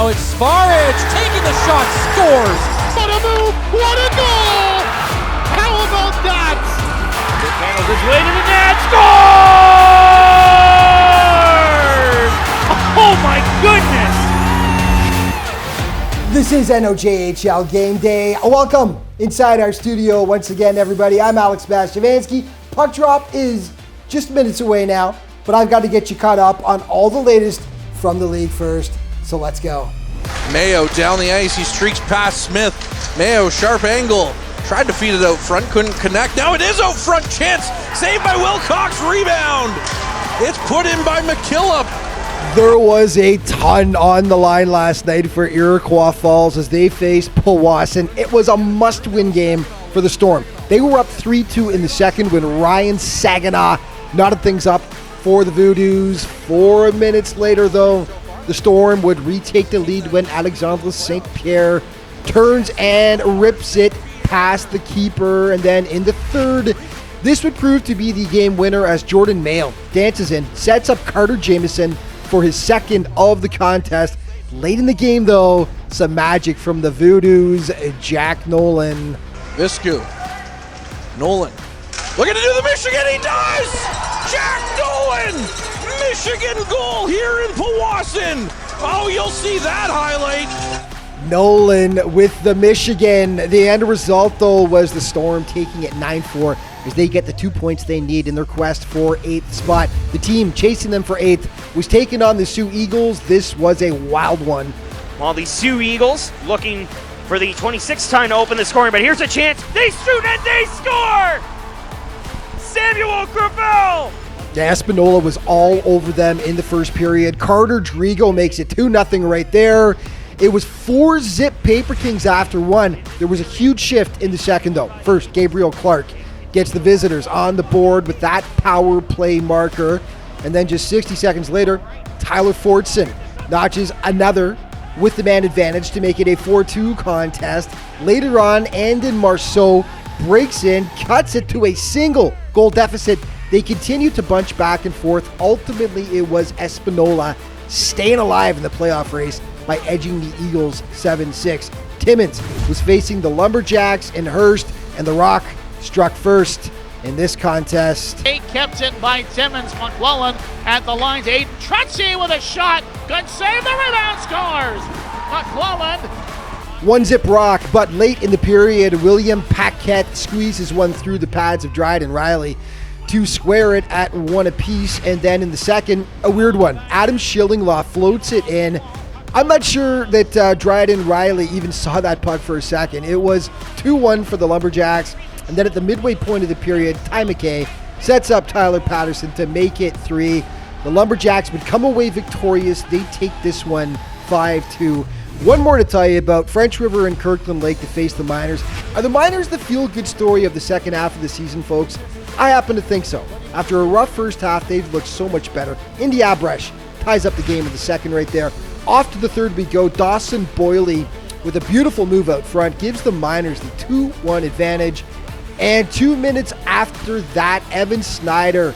Now it's Sparridge taking the shot, scores! What a move! What a goal! How about that? It handles its way to the net, scores! Oh my goodness! This is NOJHL Game Day. Welcome inside our studio once again, everybody. I'm Alex Bastyovanszky. Puck drop is just minutes away now, but I've got to get you caught up on all the latest from the league first. So let's go. Mayo down the ice, he streaks past Smith. Mayo, sharp angle, tried to feed it out front, couldn't connect. Now it is out front, chance, saved by Wilcox, rebound. It's put in by McKillop. There was a ton on the line last night for Iroquois Falls as they faced Powassan. It was a must-win game for the Storm. They were up 3-2 in the second when Ryan Saginaw knotted things up for the Voodoos. 4 minutes later, though, the Storm would retake the lead when Alexandre St. Pierre turns and rips it past the keeper. And then in the third, this would prove to be the game winner as Jordan Mayo dances in, sets up Carter Jamieson for his second of the contest. Late in the game, though, some magic from the Voodoos. Jack Nolan. Viscu. Nolan. Looking to do the Michigan, he does! Jack Nolan! Michigan goal here in Powassan! Oh, you'll see that highlight! Nolan with the Michigan. The end result, though, was the Storm taking it 9-4 as they get the 2 points they need in their quest for 8th spot. The team chasing them for 8th was taking on the Soo Eagles. This was a wild one. Well, the Soo Eagles looking for the 26th time to open the scoring, but here's a chance. They shoot and they score! Samuel Gravel! Espanola was all over them in the first period. Carter Drigo makes it 2-0 right there. It was 4-zip Paper Kings after one. There was a huge shift in the second, though. First, Gabriel Clark gets the visitors on the board with that power play marker. And then just 60 seconds later, Tyler Fordson notches another with the man advantage to make it a 4-2 contest. Later on, Andon Marceau breaks in, cuts it to a single goal deficit. They continue to bunch back and forth. Ultimately, it was Espanola staying alive in the playoff race by edging the Eagles 7-6. Timmins was facing the Lumberjacks in Hearst, and the Rock struck first in this contest. Kept it by Timmins. McClellan at the lines. Aiden Trutzy with a shot. Good save. The rebound scores. McClellan. 1-zip Rock, but late in the period, William Paquette squeezes one through the pads of Dryden Riley to square it at one apiece. And then in the second, a weird one. Adam Schillinglaw floats it in. I'm not sure that Dryden Riley even saw that puck for a second. It was 2-1 for the Lumberjacks. And then at the midway point of the period, Ty McKay sets up Tyler Patterson to make it 3. The Lumberjacks would come away victorious. They take this one 5-2. One more to tell you about. French River and Kirkland Lake to face the Miners. Are the Miners the feel-good story of the second half of the season, folks? I happen to think so. After a rough first half, they've looked so much better. Indy Abresh ties up the game in the second right there. Off to the third we go. Dawson Boyley with a beautiful move out front gives the Miners the 2-1 advantage. And 2 minutes after that, Evan Snyder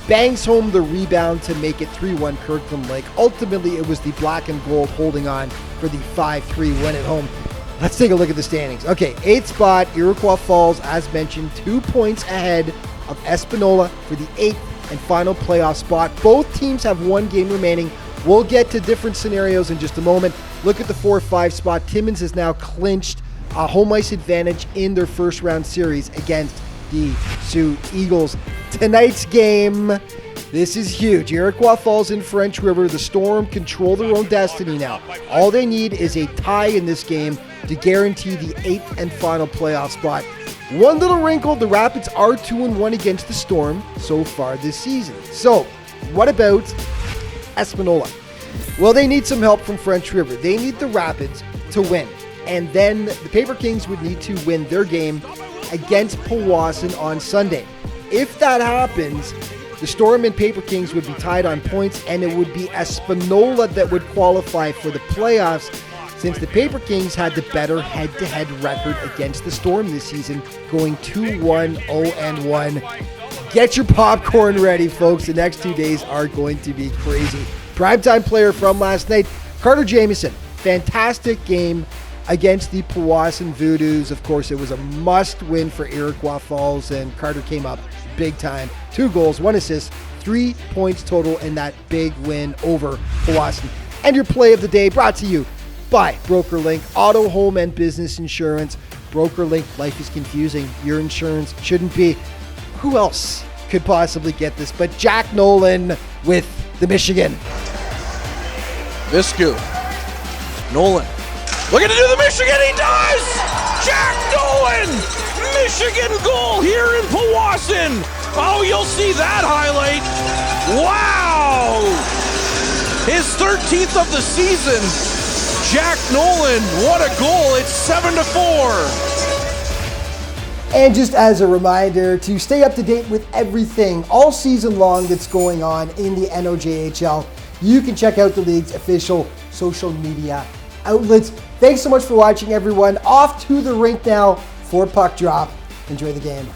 bangs home the rebound to make it 3-1 Kirkland Lake. Ultimately, it was the black and gold holding on for the 5-3 win at home. Let's take a look at the standings. Okay, 8th spot, Iroquois Falls, as mentioned, 2 points ahead of Espanola for the 8th and final playoff spot. Both teams have one game remaining. We'll get to different scenarios in just a moment. Look at the 4-5 spot. Timmins has now clinched a home ice advantage in their first round series against the Soo Eagles. Tonight's game, this is huge. Iroquois Falls in French River. The Storm control their own destiny now. All they need is a tie in this game to guarantee the 8th and final playoff spot. One little wrinkle, the Rapids are 2-1 against the Storm so far this season. So, what about Espanola? Well, they need some help from French River. They need the Rapids to win. And then the Paper Kings would need to win their game against Powassan on Sunday. If that happens, the Storm and Paper Kings would be tied on points, and it would be Espanola that would qualify for the playoffs, since the Paper Kings had the better head-to-head record against the Storm this season, going 2-1, 0-1. Get your popcorn ready, folks. The next 2 days are going to be crazy. Primetime player from last night, Carter Jamieson, fantastic game against the Powassan Voodoos. Of course, it was a must-win for Iroquois Falls, and Carter came up big time. 2 goals, 1 assist, 3 points total in that big win over Powassan. And your play of the day brought to you by BrokerLink Auto, Home, and Business Insurance. BrokerLink, life is confusing. Your insurance shouldn't be. Who else could possibly get this but Jack Nolan with the Michigan? Viscu. Nolan. Looking to do the Michigan, he does! Jack Nolan! Michigan goal here in Powassan! Oh, you'll see that highlight. Wow! His 13th of the season. Jack Nolan, what a goal. It's 7-4. And just as a reminder to stay up to date with everything all season long that's going on in the NOJHL, you can check out the league's official social media outlets. Thanks so much for watching, everyone. Off to the rink now for puck drop. Enjoy the game.